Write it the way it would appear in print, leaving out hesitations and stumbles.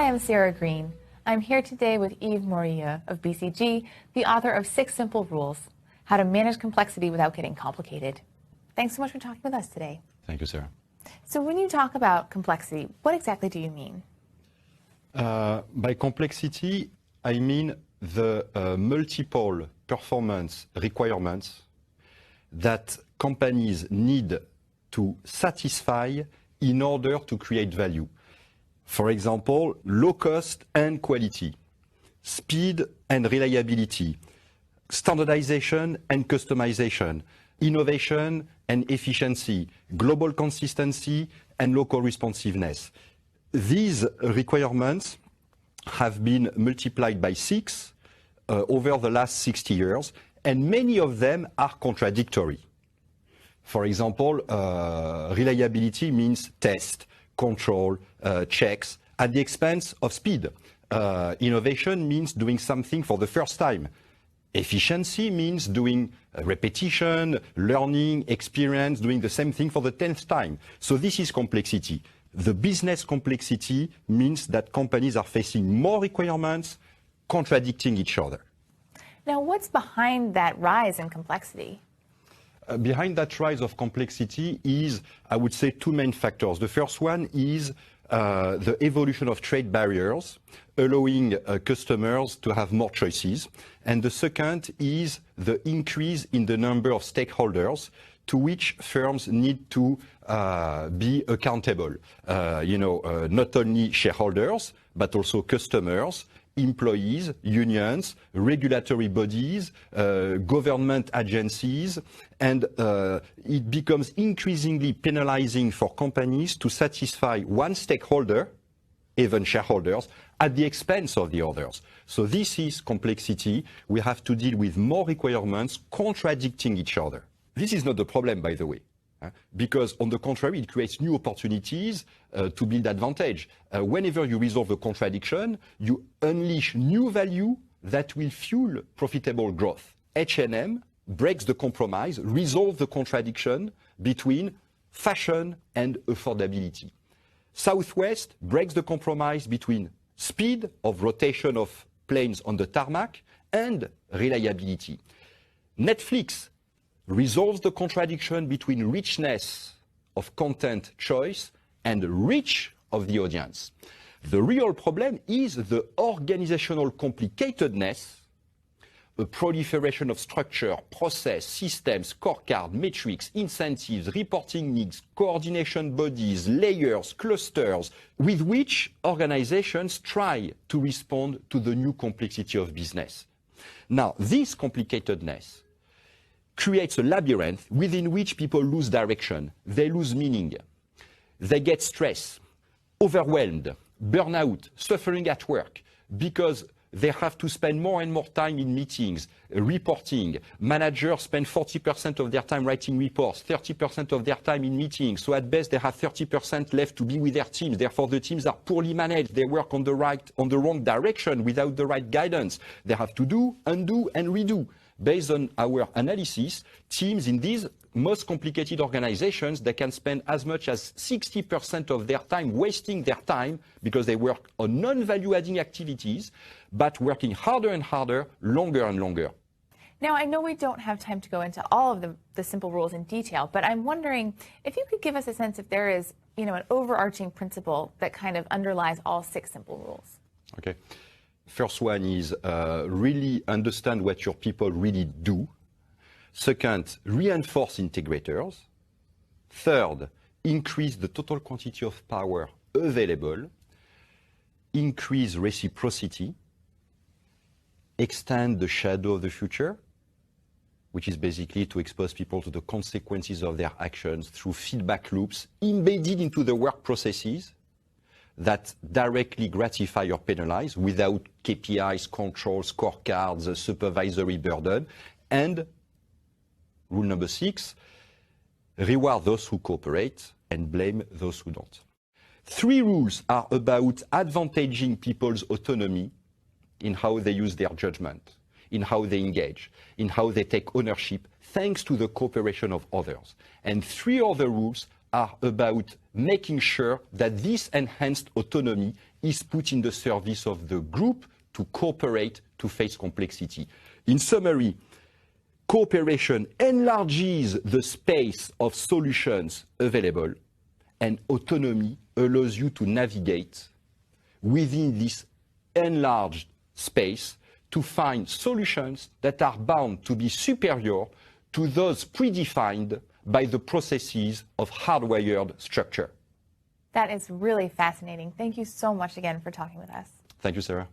I'm Sarah Green. I'm here today with Yves Morieux of BCG, the author of 6 Simple Rules, How to Manage Complexity Without Getting Complicated. Thanks so much for talking with us today. Thank you, Sarah. So when you talk about complexity, what exactly do you mean? By complexity, I mean the multiple performance requirements that companies need to satisfy in order to create value. For example, low cost and quality, speed and reliability, standardization and customization, innovation and efficiency, global consistency and local responsiveness. These requirements have been multiplied by 6 over the last 60 years, and many of them are contradictory. For example, reliability means test, control, checks at the expense of speed. Innovation means doing something for the first time. Efficiency means doing repetition, learning, experience, doing the same thing for the 10th time. So this is complexity. The business complexity means that companies are facing more requirements, contradicting each other. Now, what's behind that rise in complexity? Behind that rise of complexity is, I would say, 2 main factors. The first one is the evolution of trade barriers, allowing customers to have more choices. And the second is the increase in the number of stakeholders to which firms need to be accountable. Not only shareholders, but also customers, employees, unions, regulatory bodies, government agencies, and it becomes increasingly penalizing for companies to satisfy one stakeholder, even shareholders, at the expense of the others. So this is complexity. We have to deal with more requirements contradicting each other. This is not the problem, by the way. Because on the contrary, it creates new opportunities to build advantage. Whenever you resolve a contradiction, you unleash new value that will fuel profitable growth. H&M breaks the compromise, resolves the contradiction between fashion and affordability. Southwest breaks the compromise between speed of rotation of planes on the tarmac and reliability. Netflix resolves the contradiction between richness of content choice and reach of the audience. The real problem is the organizational complicatedness, a proliferation of structure, process, systems, scorecard, metrics, incentives, reporting needs, coordination bodies, layers, clusters, with which organizations try to respond to the new complexity of business. Now, this complicatedness creates a labyrinth within which people lose direction, they lose meaning, they get stressed, overwhelmed, burnout, suffering at work, because they have to spend more and more time in meetings, reporting. Managers spend 40% of their time writing reports, 30% of their time in meetings. So at best, they have 30% left to be with their teams. Therefore, the teams are poorly managed. They work on the wrong direction without the right guidance. They have to do, undo, and redo. Based on our analysis, teams in these most complicated organizations, they can spend as much as 60% of their time wasting their time because they work on non-value-adding activities, but working harder and harder, longer and longer. Now, I know we don't have time to go into all of the simple rules in detail, but I'm wondering if you could give us a sense if there is, an overarching principle that kind of underlies all 6 simple rules. Okay. First one is really understand what your people really do. Second, reinforce integrators. Third, increase the total quantity of power available. Increase reciprocity. Extend the shadow of the future, which is basically to expose people to the consequences of their actions through feedback loops embedded into the work processes that directly gratify or penalize without KPIs, controls, scorecards, supervisory burden. And rule number 6, reward those who cooperate and blame those who don't. 3 rules are about advantaging people's autonomy in how they use their judgment, in how they engage, in how they take ownership, thanks to the cooperation of others. And 3 other rules are about making sure that this enhanced autonomy is put in the service of the group to cooperate to face complexity. In summary, cooperation enlarges the space of solutions available, and autonomy allows you to navigate within this enlarged space to find solutions that are bound to be superior to those predefined by the processes of hardwired structure. That is really fascinating. Thank you so much again for talking with us. Thank you, Sarah.